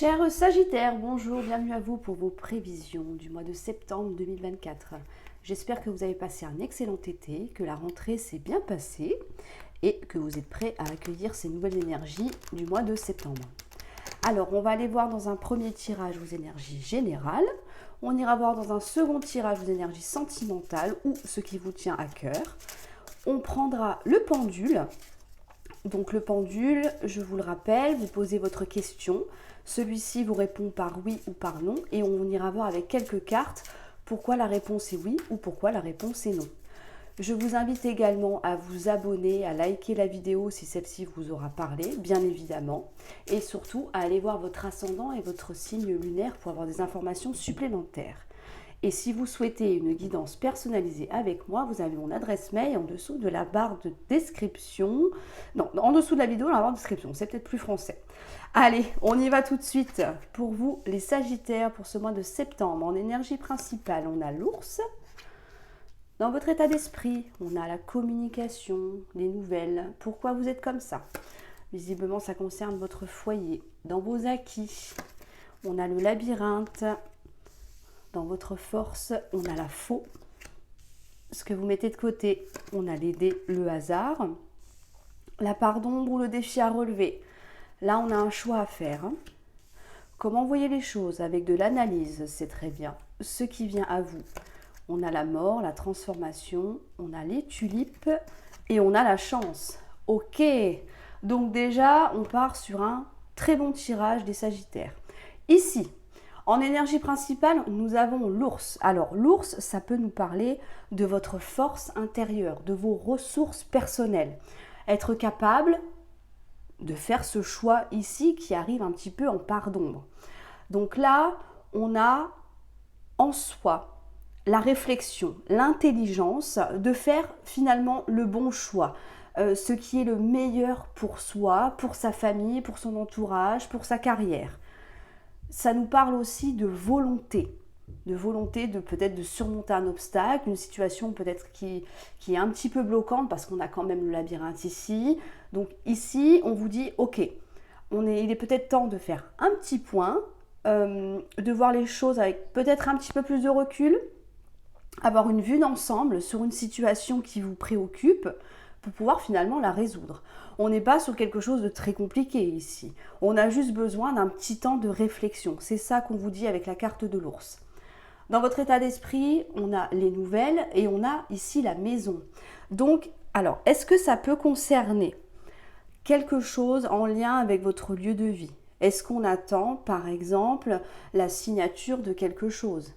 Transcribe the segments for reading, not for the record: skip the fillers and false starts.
Chers Sagittaires, bonjour, bienvenue à vous pour vos prévisions du mois de septembre 2024. J'espère que vous avez passé un excellent été, que la rentrée s'est bien passée et que vous êtes prêts à accueillir ces nouvelles énergies du mois de septembre. Alors, on va aller voir dans un premier tirage vos énergies générales. On ira voir dans un second tirage vos énergies sentimentales ou ce qui vous tient à cœur. On prendra le pendule. Donc le pendule, je vous le rappelle, vous posez votre question. Celui-ci vous répond par oui ou par non et on ira voir avec quelques cartes pourquoi la réponse est oui ou pourquoi la réponse est non. Je vous invite également à vous abonner, à liker la vidéo si celle-ci vous aura parlé, bien évidemment, et surtout à aller voir votre ascendant et votre signe lunaire pour avoir des informations supplémentaires. Et si vous souhaitez une guidance personnalisée avec moi, vous avez mon adresse mail en dessous de la barre de description. Non, en dessous de la vidéo, dans la barre de description, c'est peut-être plus français. Allez, on y va tout de suite. Pour vous, les Sagittaires, pour ce mois de septembre, en énergie principale, on a l'ours. Dans votre état d'esprit, on a la communication, les nouvelles. Pourquoi vous êtes comme ça? Visiblement, ça concerne votre foyer. Dans vos acquis, on a le labyrinthe. Dans votre force, on a la faux. Ce que vous mettez de côté, on a les dés, le hasard. La part d'ombre ou le défi à relever. Là, on a un choix à faire. Comment voyez les choses? Avec de l'analyse, c'est très bien. Ce qui vient à vous. On a la mort, la transformation, on a les tulipes et on a la chance. Ok, donc déjà, on part sur un très bon tirage des Sagittaires. Ici, en énergie principale, nous avons l'ours. Alors, l'ours, ça peut nous parler de votre force intérieure, de vos ressources personnelles. Être capable de faire ce choix ici qui arrive un petit peu en part d'ombre. Donc là, on a en soi la réflexion, l'intelligence de faire finalement le bon choix. Ce qui est le meilleur pour soi, pour sa famille, pour son entourage, pour sa carrière. Ça nous parle aussi de volonté de peut-être de surmonter un obstacle, une situation peut-être qui est un petit peu bloquante parce qu'on a quand même le labyrinthe ici. Donc ici, on vous dit, ok, il est peut-être temps de faire un petit point, de voir les choses avec peut-être un petit peu plus de recul, avoir une vue d'ensemble sur une situation qui vous préoccupe pour pouvoir finalement la résoudre. On n'est pas sur quelque chose de très compliqué ici. On a juste besoin d'un petit temps de réflexion. C'est ça qu'on vous dit avec la carte de l'ours. Dans votre état d'esprit, on a les nouvelles et on a ici la maison. Donc, alors, est-ce que ça peut concerner quelque chose en lien avec votre lieu de vie? Est-ce qu'on attend, par exemple, la signature de quelque chose?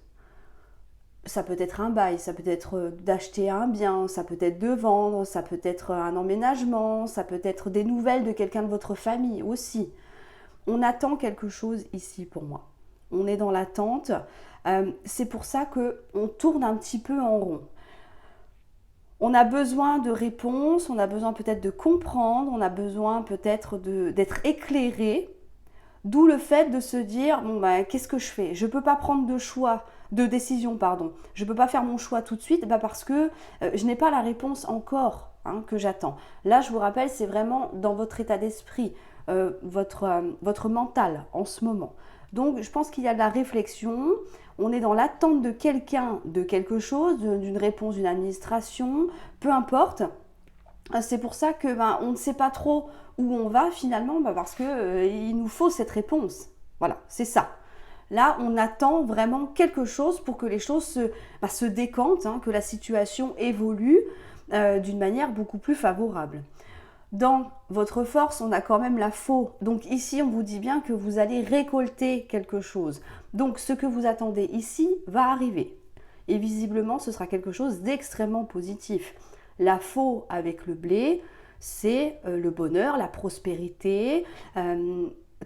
Ça peut être un bail, ça peut être d'acheter un bien, ça peut être de vendre, ça peut être un emménagement, ça peut être des nouvelles de quelqu'un de votre famille aussi. On attend quelque chose ici pour moi. On est dans l'attente. C'est pour ça qu'on tourne un petit peu en rond. On a besoin de réponses, on a besoin peut-être de comprendre, on a besoin peut-être d'être éclairé. D'où le fait de se dire, bon bah, qu'est-ce que je fais? Je ne peux pas prendre de décision. Je ne peux pas faire mon choix tout de suite parce que je n'ai pas la réponse encore que j'attends. Là, je vous rappelle, c'est vraiment dans votre état d'esprit, votre mental en ce moment. Donc, je pense qu'il y a de la réflexion. On est dans l'attente de quelqu'un, de quelque chose, d'une réponse d'une administration, peu importe. C'est pour ça que on ne sait pas trop où on va finalement, parce que il nous faut cette réponse. Voilà, c'est ça. Là, on attend vraiment quelque chose pour que les choses se décantent, que la situation évolue d'une manière beaucoup plus favorable. Dans votre force, on a quand même la faux. Donc ici, on vous dit bien que vous allez récolter quelque chose. Donc ce que vous attendez ici va arriver. Et visiblement, ce sera quelque chose d'extrêmement positif. La faux avec le blé, c'est le bonheur, la prospérité,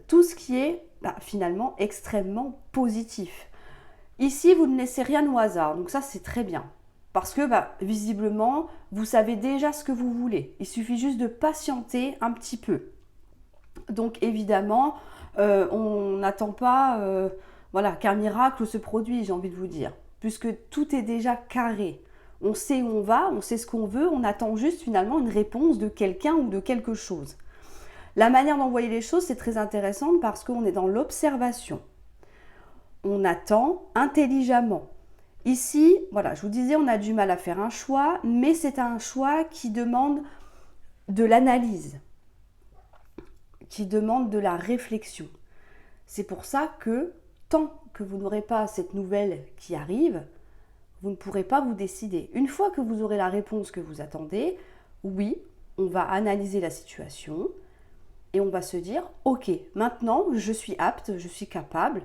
tout ce qui est finalement extrêmement positif. Ici, vous ne laissez rien au hasard, donc ça c'est très bien. Parce que visiblement, vous savez déjà ce que vous voulez. Il suffit juste de patienter un petit peu. Donc évidemment, on n'attend pas qu'un miracle se produise, j'ai envie de vous dire. Puisque tout est déjà carré. On sait où on va, on sait ce qu'on veut, on attend juste finalement une réponse de quelqu'un ou de quelque chose. La manière d'envoyer les choses, c'est très intéressant parce qu'on est dans l'observation. On attend intelligemment. Ici, voilà, je vous disais, on a du mal à faire un choix, mais c'est un choix qui demande de l'analyse, qui demande de la réflexion. C'est pour ça que tant que vous n'aurez pas cette nouvelle qui arrive, vous ne pourrez pas vous décider. Une fois que vous aurez la réponse que vous attendez, oui, on va analyser la situation et on va se dire, ok, maintenant je suis apte, je suis capable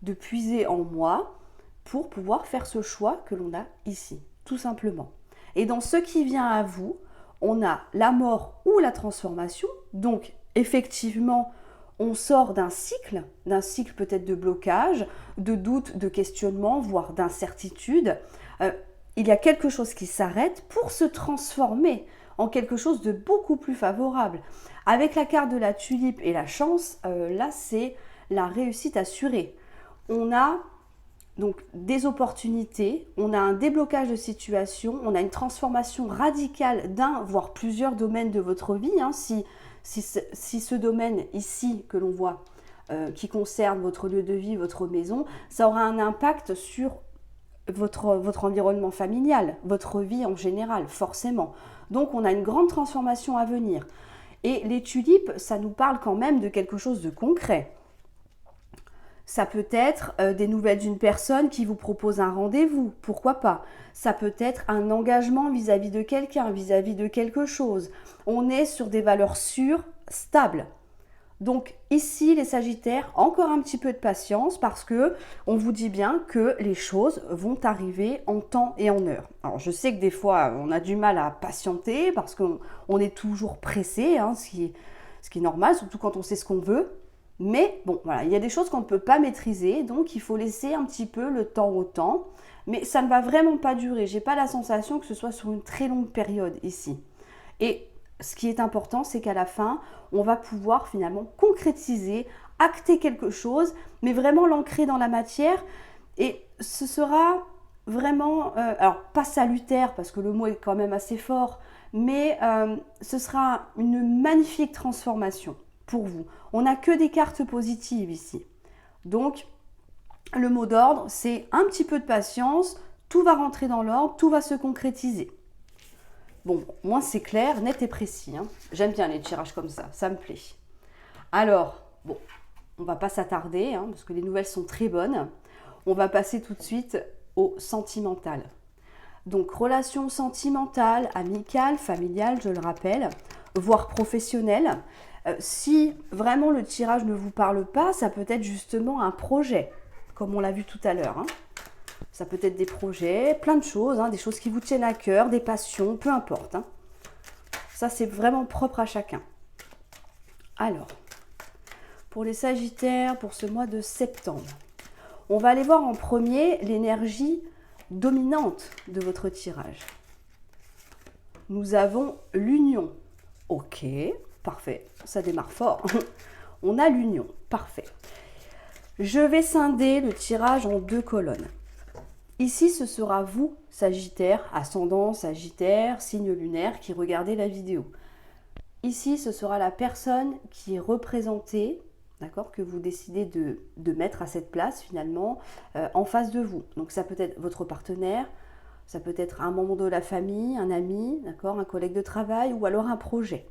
de puiser en moi pour pouvoir faire ce choix que l'on a ici, tout simplement. Et dans ce qui vient à vous, on a la mort ou la transformation. Donc, effectivement, on sort d'un cycle peut-être de blocage, de doute, de questionnement, voire d'incertitude. Il y a quelque chose qui s'arrête pour se transformer en quelque chose de beaucoup plus favorable. Avec la carte de la tulipe et la chance, là, c'est la réussite assurée. On a donc des opportunités, on a un déblocage de situation, on a une transformation radicale d'un, voire plusieurs domaines de votre vie. Si ce domaine ici que l'on voit, qui concerne votre lieu de vie, votre maison, ça aura un impact sur votre environnement familial, votre vie en général, forcément. Donc on a une grande transformation à venir. Et les tulipes, ça nous parle quand même de quelque chose de concret. Ça peut être des nouvelles d'une personne qui vous propose un rendez-vous, pourquoi pas. Ça peut être un engagement vis-à-vis de quelqu'un, vis-à-vis de quelque chose. On est sur des valeurs sûres, stables. Donc ici, les Sagittaires, encore un petit peu de patience parce que on vous dit bien que les choses vont arriver en temps et en heure. Alors je sais que des fois, on a du mal à patienter parce qu'on est toujours pressé, ce qui est normal, surtout quand on sait ce qu'on veut. Mais bon, voilà, il y a des choses qu'on ne peut pas maîtriser, donc il faut laisser un petit peu le temps au temps. Mais ça ne va vraiment pas durer. J'ai pas la sensation que ce soit sur une très longue période ici. Et ce qui est important, c'est qu'à la fin, on va pouvoir finalement concrétiser, acter quelque chose, mais vraiment l'ancrer dans la matière. Et ce sera vraiment, alors pas salutaire, parce que le mot est quand même assez fort, mais ce sera une magnifique transformation pour vous. On n'a que des cartes positives ici. Donc, le mot d'ordre, c'est un petit peu de patience, tout va rentrer dans l'ordre, tout va se concrétiser. Bon, moi c'est clair, net et précis. J'aime bien les tirages comme ça me plaît. Alors, bon, on va pas s'attarder, parce que les nouvelles sont très bonnes. On va passer tout de suite au sentimental. Donc, relation sentimentale, amicale, familiale, je le rappelle, voire professionnelle. Si vraiment le tirage ne vous parle pas, ça peut être justement un projet, comme on l'a vu tout à l'heure. Ça peut être des projets, plein de choses, des choses qui vous tiennent à cœur, des passions, peu importe. Ça, c'est vraiment propre à chacun. Alors, pour les Sagittaires, pour ce mois de septembre, on va aller voir en premier l'énergie dominante de votre tirage. Nous avons l'union. Ok, parfait, ça démarre fort. On a l'union, parfait. Je vais scinder le tirage en 2 colonnes. Ici, ce sera vous, Sagittaire, ascendant Sagittaire, signe lunaire, qui regardez la vidéo. Ici, ce sera la personne qui est représentée, d'accord, que vous décidez de mettre à cette place, finalement, en face de vous. Donc, ça peut être votre partenaire, ça peut être un membre de la famille, un ami, d'accord, un collègue de travail, ou alors un projet.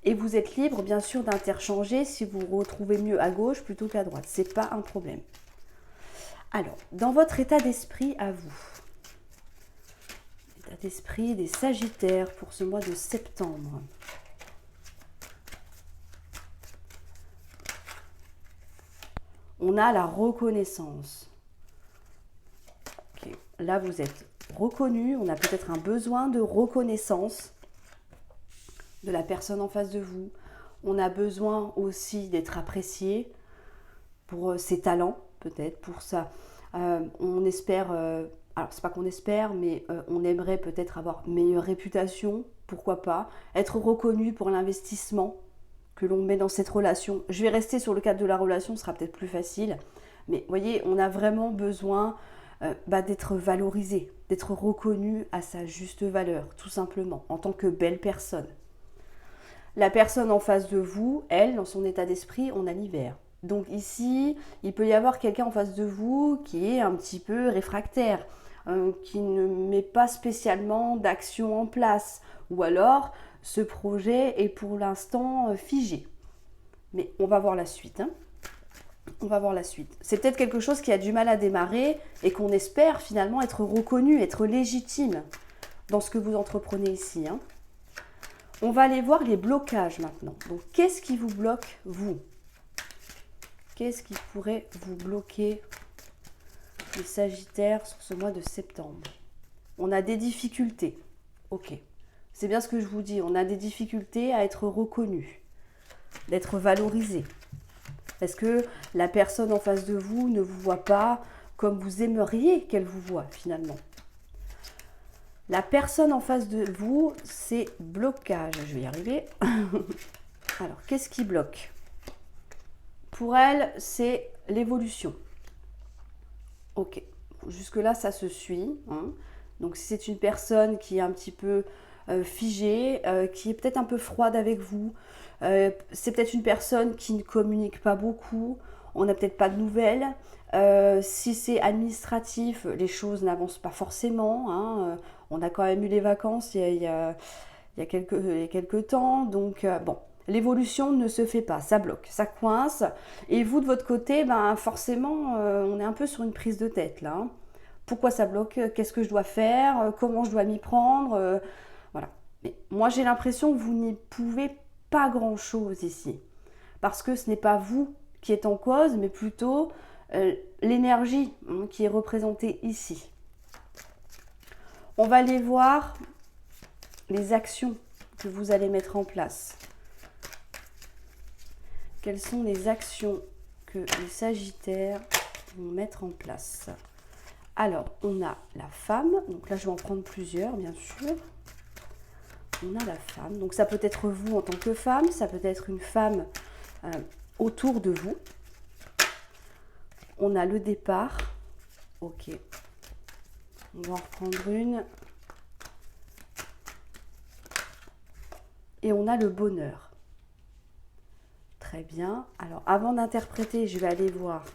Et vous êtes libre, bien sûr, d'interchanger si vous vous retrouvez mieux à gauche plutôt qu'à droite. Ce n'est pas un problème. Alors, dans votre état d'esprit à vous, état d'esprit des Sagittaires pour ce mois de septembre. On a la reconnaissance. Okay. Là, vous êtes reconnu, on a peut-être un besoin de reconnaissance de la personne en face de vous. On a besoin aussi d'être apprécié pour ses talents, peut-être, pour ça. On espère, alors c'est pas qu'on espère, mais on aimerait peut-être avoir une meilleure réputation, pourquoi pas, être reconnu pour l'investissement que l'on met dans cette relation. Je vais rester sur le cadre de la relation, ce sera peut-être plus facile, mais vous voyez, on a vraiment besoin d'être valorisé, d'être reconnu à sa juste valeur, tout simplement, en tant que belle personne. La personne en face de vous, elle, dans son état d'esprit, on a l'hiver. Donc ici, il peut y avoir quelqu'un en face de vous qui est un petit peu réfractaire, qui ne met pas spécialement d'action en place, ou alors ce projet est pour l'instant figé. Mais on va voir la suite. On va voir la suite. C'est peut-être quelque chose qui a du mal à démarrer et qu'on espère finalement être reconnu, être légitime dans ce que vous entreprenez ici. On va aller voir les blocages maintenant. Donc, qu'est-ce qui vous bloque, vous? Qu'est-ce qui pourrait vous bloquer, les Sagittaires, sur ce mois de septembre? On a des difficultés. Ok. C'est bien ce que je vous dis. On a des difficultés à être reconnu, d'être valorisé. Est-ce que la personne en face de vous ne vous voit pas comme vous aimeriez qu'elle vous voie, finalement? La personne en face de vous, c'est blocage. Je vais y arriver. Alors, qu'est-ce qui bloque? Pour elle, c'est l'évolution. Ok. Jusque-là, ça se suit. Donc, si c'est une personne qui est un petit peu figée, qui est peut-être un peu froide avec vous, c'est peut-être une personne qui ne communique pas beaucoup, on n'a peut-être pas de nouvelles. Si c'est administratif, les choses n'avancent pas forcément. On a quand même eu les vacances il y a quelques temps. Donc, bon, l'évolution ne se fait pas, ça bloque, ça coince. Et vous, de votre côté, forcément, on est un peu sur une prise de tête là. Pourquoi ça bloque? Qu'est-ce que je dois faire? Comment je dois m'y prendre? Voilà. Mais moi, j'ai l'impression que vous n'y pouvez pas grand-chose ici. Parce que ce n'est pas vous qui êtes en cause, mais plutôt l'énergie qui est représentée ici. On va aller voir les actions que vous allez mettre en place. Quelles sont les actions que les Sagittaires vont mettre en place? Alors, on a la femme. Donc là, je vais en prendre plusieurs, bien sûr. On a la femme. Donc ça peut être vous en tant que femme. Ça peut être une femme autour de vous. On a le départ. Ok. On va en reprendre une. Et on a le bonheur. Très bien. Alors, avant d'interpréter, je vais aller voir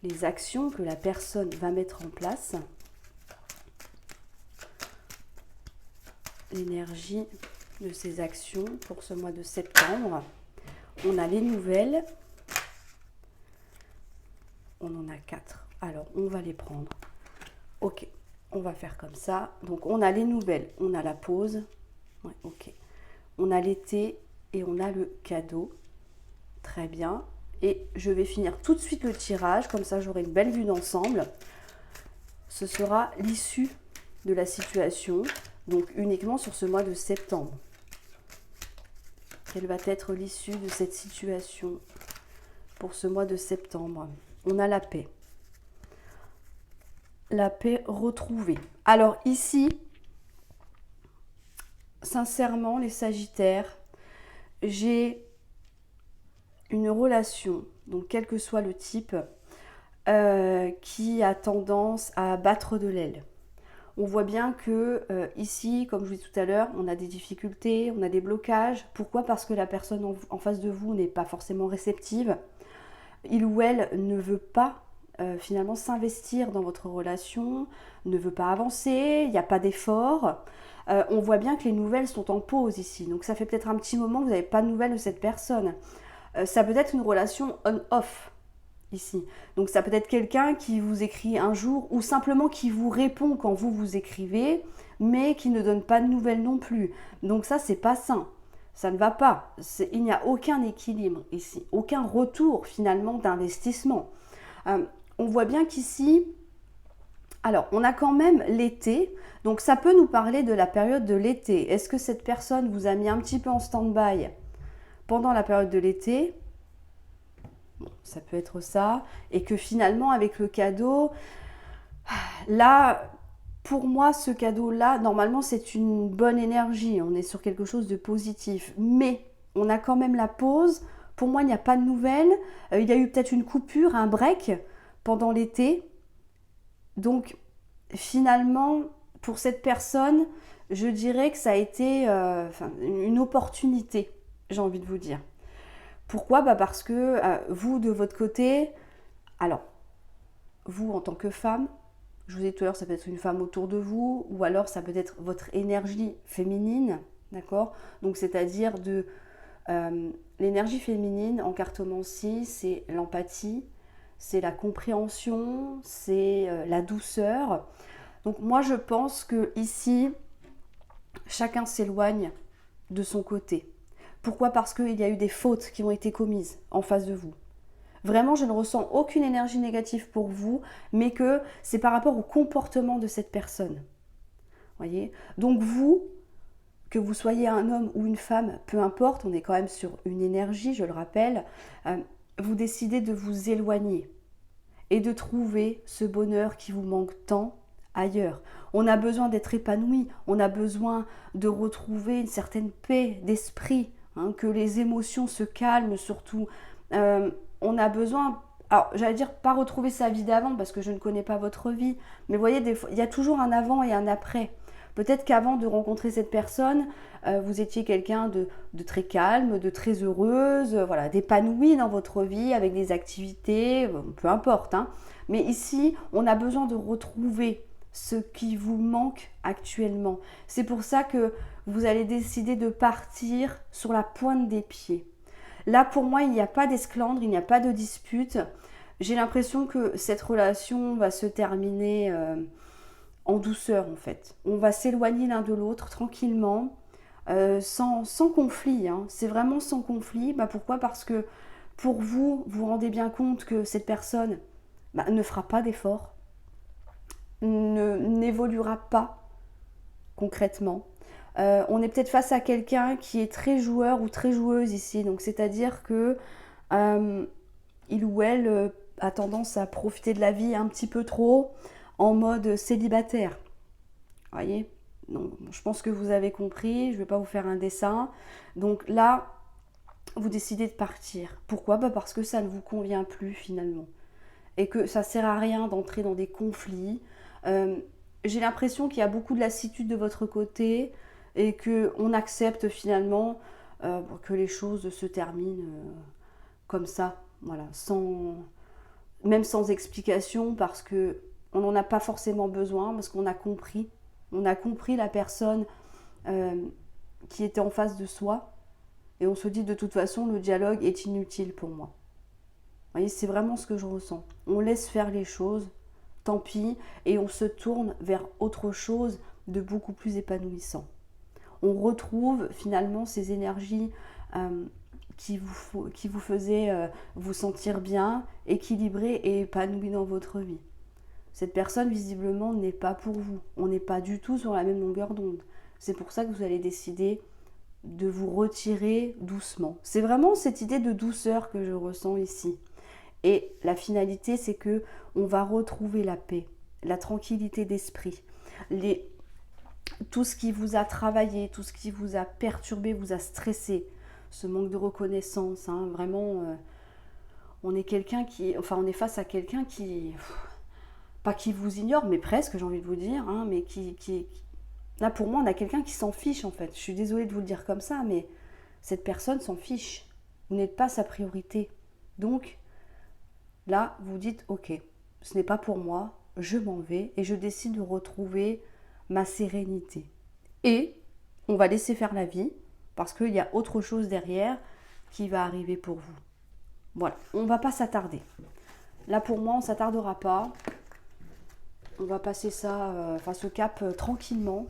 les actions que la personne va mettre en place. L'énergie de ces actions pour ce mois de septembre. On a les nouvelles. On en a 4. Alors, on va les prendre. Ok, on va faire comme ça. Donc, on a les nouvelles. On a la pause. Ouais, ok. On a l'été et on a le cadeau. Très bien. Et je vais finir tout de suite le tirage. Comme ça, j'aurai une belle vue d'ensemble. Ce sera l'issue de la situation. Donc, uniquement sur ce mois de septembre. Quelle va être l'issue de cette situation pour ce mois de septembre? On a la paix. La paix retrouvée. Alors ici, sincèrement, les Sagittaires, j'ai une relation, donc quel que soit le type, qui a tendance à battre de l'aile. On voit bien que ici, comme je vous disais tout à l'heure, on a des difficultés, on a des blocages. Pourquoi? Parce que la personne en face de vous n'est pas forcément réceptive. Il ou elle ne veut pas finalement s'investir dans votre relation, ne veut pas avancer, il n'y a pas d'effort. On voit bien que les nouvelles sont en pause ici. Donc ça fait peut-être un petit moment que vous n'avez pas de nouvelles de cette personne. Ça peut être une relation on-off ici. Donc ça peut être quelqu'un qui vous écrit un jour ou simplement qui vous répond quand vous vous écrivez, mais qui ne donne pas de nouvelles non plus. Donc ça, c'est pas sain. Ça ne va pas. Il n'y a aucun équilibre ici, aucun retour finalement d'investissement. On voit bien qu'ici, alors on a quand même l'été, donc ça peut nous parler de la période de l'été. Est-ce que cette personne vous a mis un petit peu en stand-by pendant la période de l'été? Bon, ça peut être ça. Et que finalement, avec le cadeau, là, pour moi, ce cadeau-là, normalement, c'est une bonne énergie. On est sur quelque chose de positif. Mais on a quand même la pause. Pour moi, il n'y a pas de nouvelles. Il y a eu peut-être une coupure, un break pendant l'été. Donc, finalement, pour cette personne, je dirais que ça a été une opportunité, j'ai envie de vous dire. Pourquoi? Parce que vous, de votre côté, alors, vous en tant que femme, je vous ai dit tout à l'heure, ça peut être une femme autour de vous, ou alors ça peut être votre énergie féminine, d'accord? Donc, c'est-à-dire de l'énergie féminine en cartomancie, c'est l'empathie, c'est la compréhension, c'est la douceur. Donc moi je pense que ici chacun s'éloigne de son côté. Pourquoi? Parce qu'il y a eu des fautes qui ont été commises en face de vous. Vraiment, je ne ressens aucune énergie négative pour vous, mais que c'est par rapport au comportement de cette personne. Voyez? Donc vous, que vous soyez un homme ou une femme, peu importe, on est quand même sur une énergie, je le rappelle, vous décidez de vous éloigner et de trouver ce bonheur qui vous manque tant ailleurs. On a besoin d'être épanoui, on a besoin de retrouver une certaine paix d'esprit, hein, que les émotions se calment surtout. On a besoin, alors j'allais dire pas retrouver sa vie d'avant parce que je ne connais pas votre vie, mais vous voyez, des fois, il y a toujours un avant et un après. Peut-être qu'avant de rencontrer cette personne, vous étiez quelqu'un de très calme, de très heureuse, voilà, d'épanoui dans votre vie avec des activités, peu importe, hein. Mais ici, on a besoin de retrouver ce qui vous manque actuellement. C'est pour ça que vous allez décider de partir sur la pointe des pieds. Là, pour moi, il n'y a pas d'esclandre, il n'y a pas de dispute. J'ai l'impression que cette relation va se terminer en douceur, en fait. On va s'éloigner l'un de l'autre tranquillement, sans conflit, hein. C'est vraiment sans conflit. Pourquoi? Parce que pour vous, vous rendez bien compte que cette personne ne fera pas d'effort, n'évoluera pas concrètement. On est peut-être face à quelqu'un qui est très joueur ou très joueuse ici, donc c'est-à-dire que il ou elle a tendance à profiter de la vie un petit peu trop en mode célibataire. Voyez? Donc, je pense que vous avez compris, je ne vais pas vous faire un dessin. Donc là, vous décidez de partir. Pourquoi? Parce que ça ne vous convient plus finalement. Et que ça ne sert à rien d'entrer dans des conflits. J'ai l'impression qu'il y a beaucoup de lassitude de votre côté et qu'on accepte finalement que les choses se terminent comme ça, voilà, même sans explication, parce que on n'en a pas forcément besoin, parce qu'on a compris. On a compris la personne qui était en face de soi, et on se dit de toute façon le dialogue est inutile pour moi. Vous voyez, c'est vraiment ce que je ressens. On laisse faire les choses, tant pis, et on se tourne vers autre chose de beaucoup plus épanouissant. On retrouve finalement ces énergies qui vous faisaient vous sentir bien, équilibré et épanoui dans votre vie. Cette personne visiblement n'est pas pour vous. On n'est pas du tout sur la même longueur d'onde. C'est pour ça que vous allez décider de vous retirer doucement. C'est vraiment cette idée de douceur que je ressens ici. Et la finalité, c'est que on va retrouver la paix, la tranquillité d'esprit. Tout ce qui vous a travaillé, tout ce qui vous a perturbé, vous a stressé, ce manque de reconnaissance, hein, vraiment, on est on est face à quelqu'un qui, pas qui vous ignore, mais presque, j'ai envie de vous dire, hein, mais là pour moi, on a quelqu'un qui s'en fiche en fait. Je suis désolée de vous le dire comme ça, mais cette personne s'en fiche. Vous n'êtes pas sa priorité. Donc, là, vous dites, ok, ce n'est pas pour moi, je m'en vais et je décide de retrouver ma sérénité. Et on va laisser faire la vie parce qu'il y a autre chose derrière qui va arriver pour vous. Voilà, on ne va pas s'attarder. Là, pour moi, on ne s'attardera pas. On va passer ce cap tranquillement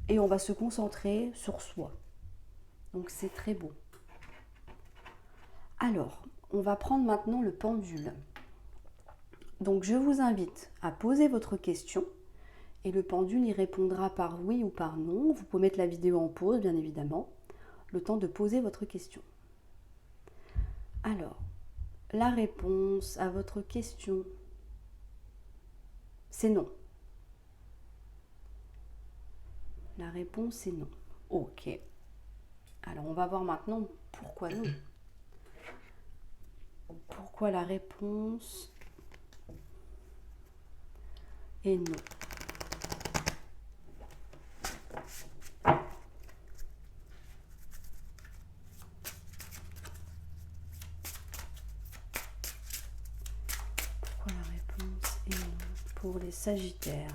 et on va se concentrer sur soi. Donc, c'est très beau. Alors, on va prendre maintenant le pendule. Donc je vous invite à poser votre question et le pendule y répondra par oui ou par non. Vous pouvez mettre la vidéo en pause, bien évidemment, le temps de poser votre question. Alors, la réponse à votre question, c'est non. La réponse est non. Ok. Alors, on va voir maintenant pourquoi non. Pourquoi la réponse est non. pour les Sagittaires.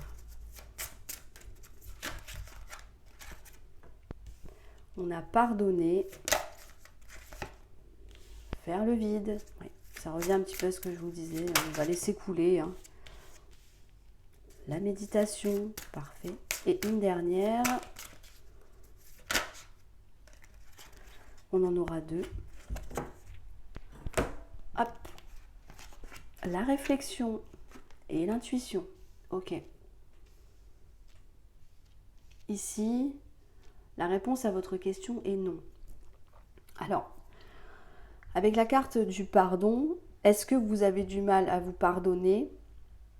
On a pardonné, faire le vide. Oui, ça revient un petit peu à ce que je vous disais, on va laisser couler. Hein. La méditation, parfait. Et une dernière, on en aura deux. Hop, la réflexion et l'intuition. Ok. Ici, la réponse à votre question est non. Alors, avec la carte du pardon, est-ce que vous avez du mal à vous pardonner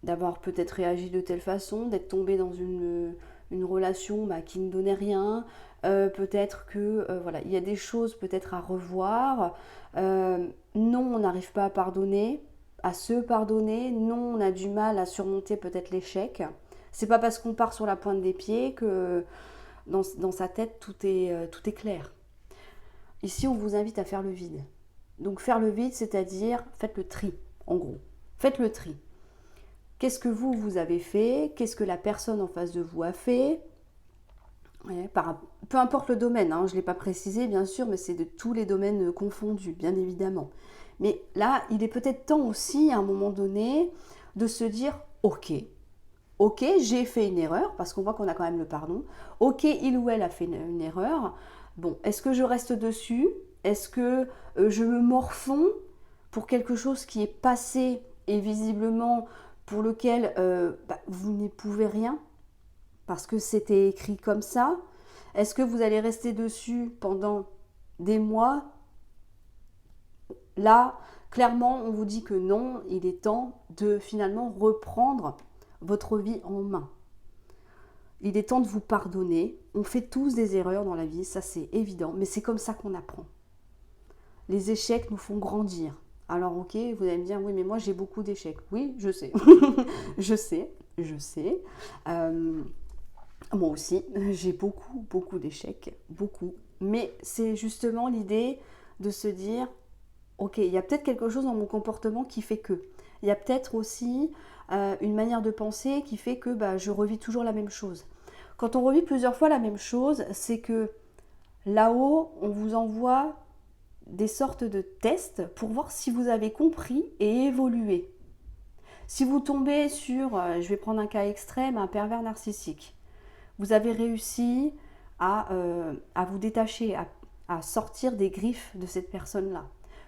d'avoir peut-être réagi de telle façon, d'être tombé dans une relation qui ne donnait rien, peut-être que voilà, il y a des choses peut-être à revoir. Non, on n'arrive pas à pardonner, à se pardonner. Non, on a du mal à surmonter peut-être l'échec. C'est pas parce qu'on part sur la pointe des pieds que dans sa tête tout est clair. Ici, on vous invite à faire le vide. Donc faire le vide, c'est-à-dire faites le tri, en gros. Faites le tri. Qu'est-ce que vous avez fait? Qu'est-ce que la personne en face de vous a fait? Ouais, peu importe le domaine, hein, je ne l'ai pas précisé bien sûr, mais c'est de tous les domaines confondus, bien évidemment. Mais là, il est peut-être temps aussi, à un moment donné, de se dire « Ok, j'ai fait une erreur », parce qu'on voit qu'on a quand même le pardon. « Ok, il ou elle a fait une erreur. Bon, est-ce que je reste dessus? Est-ce que je me morfonds pour quelque chose qui est passé et visiblement pour lequel vous n'y pouvez rien parce que c'était écrit comme ça? Est-ce que vous allez rester dessus pendant des mois? Là, clairement, on vous dit que non, il est temps de finalement reprendre votre vie en main. Il est temps de vous pardonner. On fait tous des erreurs dans la vie, ça c'est évident, mais c'est comme ça qu'on apprend. Les échecs nous font grandir. Alors ok, vous allez me dire, oui mais moi j'ai beaucoup d'échecs. Oui, je sais, je sais. Moi aussi, j'ai beaucoup d'échecs, beaucoup. Mais c'est justement l'idée de se dire, ok, il y a peut-être quelque chose dans mon comportement qui fait que. Il y a peut-être aussi une manière de penser qui fait que je revis toujours la même chose. Quand on revit plusieurs fois la même chose, c'est que là-haut, on vous envoie des sortes de tests pour voir si vous avez compris et évolué. Si vous tombez sur, je vais prendre un cas extrême, un pervers narcissique, vous avez réussi à vous détacher, à sortir des griffes de cette personne-là.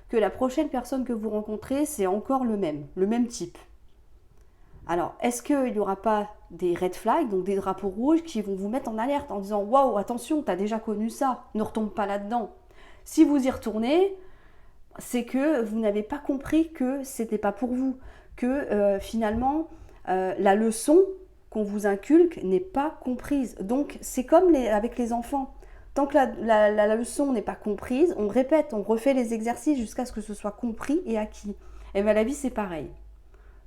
Que la prochaine personne que vous rencontrez, c'est encore le même type. Alors, est-ce qu'il n'y aura pas des red flags, donc des drapeaux rouges qui vont vous mettre en alerte en disant « Waouh, attention, tu as déjà connu ça, ne retombe pas là-dedans ». Si vous y retournez, c'est que vous n'avez pas compris que ce n'était pas pour vous, que finalement, la leçon qu'on vous inculque n'est pas comprise. Donc, c'est comme avec les enfants. Tant que la leçon n'est pas comprise, on répète, on refait les exercices jusqu'à ce que ce soit compris et acquis. Et bien la vie, c'est pareil.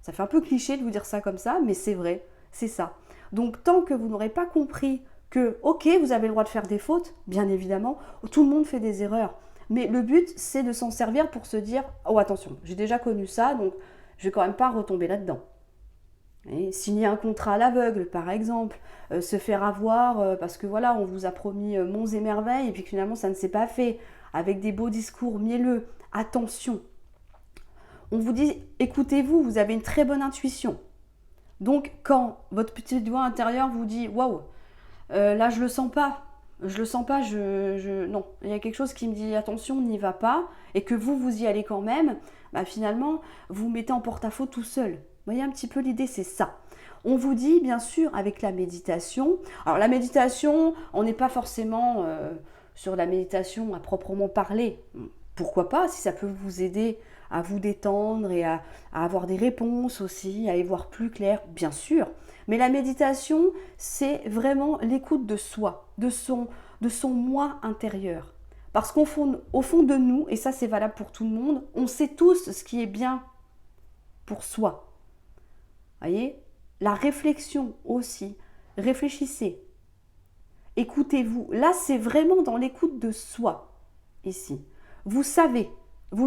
Ça fait un peu cliché de vous dire ça comme ça, mais c'est vrai, c'est ça. Donc, tant que vous n'aurez pas compris que, ok, vous avez le droit de faire des fautes, bien évidemment, tout le monde fait des erreurs. Mais le but, c'est de s'en servir pour se dire, oh attention, j'ai déjà connu ça, donc je vais quand même pas retomber là-dedans. Et signer un contrat à l'aveugle, par exemple, se faire avoir parce que voilà, on vous a promis monts et merveilles et puis que finalement ça ne s'est pas fait, avec des beaux discours mielleux. Attention, on vous dit, écoutez-vous, vous avez une très bonne intuition. Donc quand votre petit doigt intérieur vous dit, waouh, là je le sens pas, non, il y a quelque chose qui me dit attention, n'y va pas, et que vous y allez quand même, finalement, vous mettez en porte-à-faux tout seul. Vous voyez un petit peu l'idée, c'est ça. On vous dit, bien sûr, avec la méditation. Alors la méditation, on n'est pas forcément sur la méditation à proprement parler. Pourquoi pas, si ça peut vous aider à vous détendre et à avoir des réponses aussi, à y voir plus clair, bien sûr. Mais la méditation, c'est vraiment l'écoute de soi, de son moi intérieur. Parce qu'au fond de nous, et ça c'est valable pour tout le monde, on sait tous ce qui est bien pour soi. Voyez, la réflexion aussi. Réfléchissez. Écoutez-vous. Là, c'est vraiment dans l'écoute de soi, ici. Vous le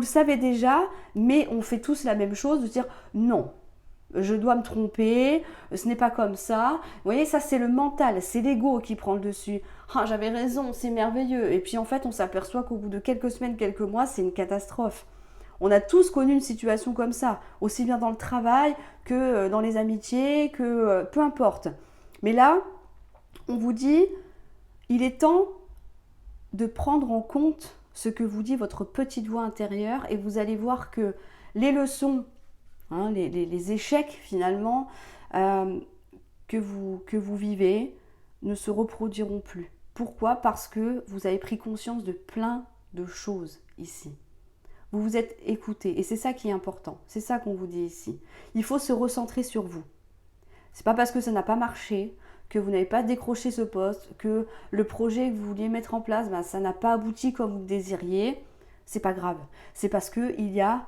savez déjà, mais on fait tous la même chose, de dire non. je dois me tromper, ce n'est pas comme ça. Vous voyez, ça c'est le mental, c'est l'ego qui prend le dessus. Ah, j'avais raison, c'est merveilleux. Et puis en fait, on s'aperçoit qu'au bout de quelques semaines, quelques mois, c'est une catastrophe. On a tous connu une situation comme ça, aussi bien dans le travail que dans les amitiés, que peu importe. Mais là, on vous dit, il est temps de prendre en compte ce que vous dit votre petite voix intérieure et vous allez voir que les leçons, hein, les échecs finalement que vous vivez ne se reproduiront plus. Pourquoi? Parce que vous avez pris conscience de plein de choses ici. Vous vous êtes écouté et c'est ça qui est important. C'est ça qu'on vous dit ici. Il faut se recentrer sur vous. C'est pas parce que ça n'a pas marché, que vous n'avez pas décroché ce poste, que le projet que vous vouliez mettre en place, ça n'a pas abouti comme vous le désiriez. C'est pas grave. C'est parce qu'il y a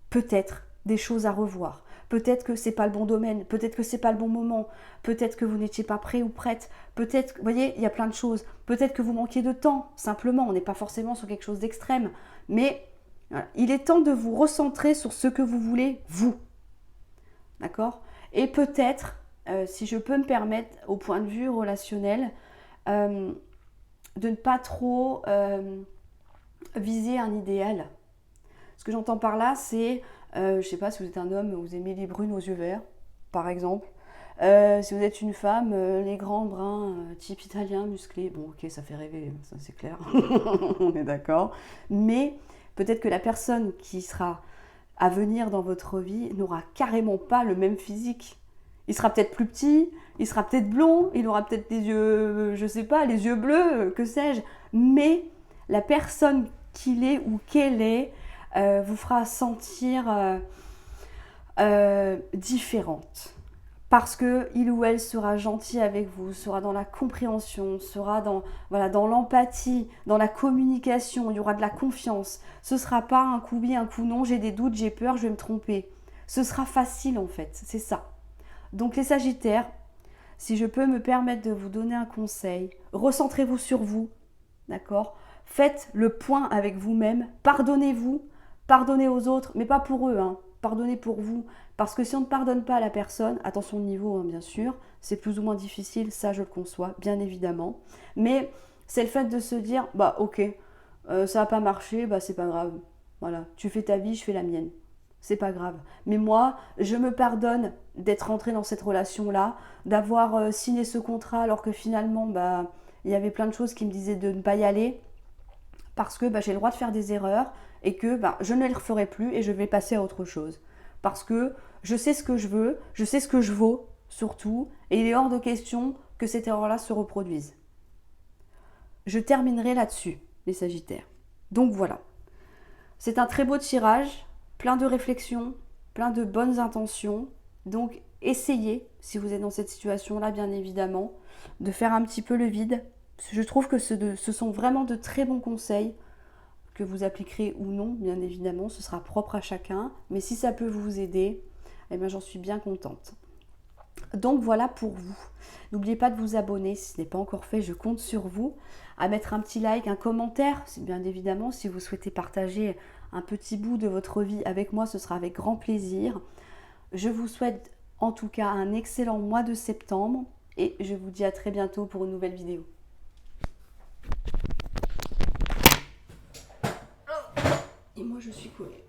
peut-être des choses à revoir. Peut-être que c'est pas le bon domaine, peut-être que c'est pas le bon moment, peut-être que vous n'étiez pas prêt ou prête, peut-être, vous voyez, il y a plein de choses. Peut-être que vous manquiez de temps, simplement, on n'est pas forcément sur quelque chose d'extrême. Mais voilà, il est temps de vous recentrer sur ce que vous voulez, vous. D'accord? Et peut-être, si je peux me permettre, au point de vue relationnel, de ne pas trop viser un idéal. Ce que j'entends par là, c'est, je ne sais pas si vous êtes un homme, vous aimez les brunes aux yeux verts, par exemple. Si vous êtes une femme, les grands bruns, type italien, musclés. Bon, ok, ça fait rêver, ça c'est clair, on est d'accord. Mais peut-être que la personne qui sera à venir dans votre vie n'aura carrément pas le même physique. Il sera peut-être plus petit, il sera peut-être blond, il aura peut-être les yeux, je sais pas, les yeux bleus, que sais-je. Mais la personne qu'il est ou qu'elle est vous fera sentir différente. Parce qu'il ou elle sera gentil avec vous, sera dans la compréhension, sera dans l'empathie, dans la communication, il y aura de la confiance. Ce ne sera pas un coup oui, un coup non, j'ai des doutes, j'ai peur, je vais me tromper. Ce sera facile en fait, c'est ça. Donc les Sagittaires, si je peux me permettre de vous donner un conseil, recentrez-vous sur vous, d'accord? Faites le point avec vous-même, pardonnez-vous, pardonnez aux autres, mais pas pour eux, hein. Pardonnez pour vous. Parce que si on ne pardonne pas à la personne, attention au niveau, hein, bien sûr, c'est plus ou moins difficile, ça je le conçois, bien évidemment. Mais c'est le fait de se dire, bah ok, ça n'a pas marché, bah c'est pas grave. Voilà, tu fais ta vie, je fais la mienne. C'est pas grave. Mais moi, je me pardonne d'être rentrée dans cette relation-là, d'avoir signé ce contrat alors que finalement, bah, il y avait plein de choses qui me disaient de ne pas y aller. Parce que j'ai le droit de faire des erreurs et que je ne les referai plus et je vais passer à autre chose. Parce que je sais ce que je veux, je sais ce que je vaux surtout, et il est hors de question que cette erreur-là se reproduise. Je terminerai là-dessus, les Sagittaires. Donc voilà. C'est un très beau tirage, plein de réflexions, plein de bonnes intentions. Donc essayez, si vous êtes dans cette situation-là, bien évidemment, de faire un petit peu le vide. Je trouve que ce sont vraiment de très bons conseils que vous appliquerez ou non, bien évidemment, ce sera propre à chacun. Mais si ça peut vous aider, eh bien, j'en suis bien contente. Donc voilà pour vous. N'oubliez pas de vous abonner si ce n'est pas encore fait, je compte sur vous. À mettre un petit like, un commentaire, c'est bien évidemment, si vous souhaitez partager un petit bout de votre vie avec moi, ce sera avec grand plaisir. Je vous souhaite en tout cas un excellent mois de septembre et je vous dis à très bientôt pour une nouvelle vidéo. Et moi je suis collée.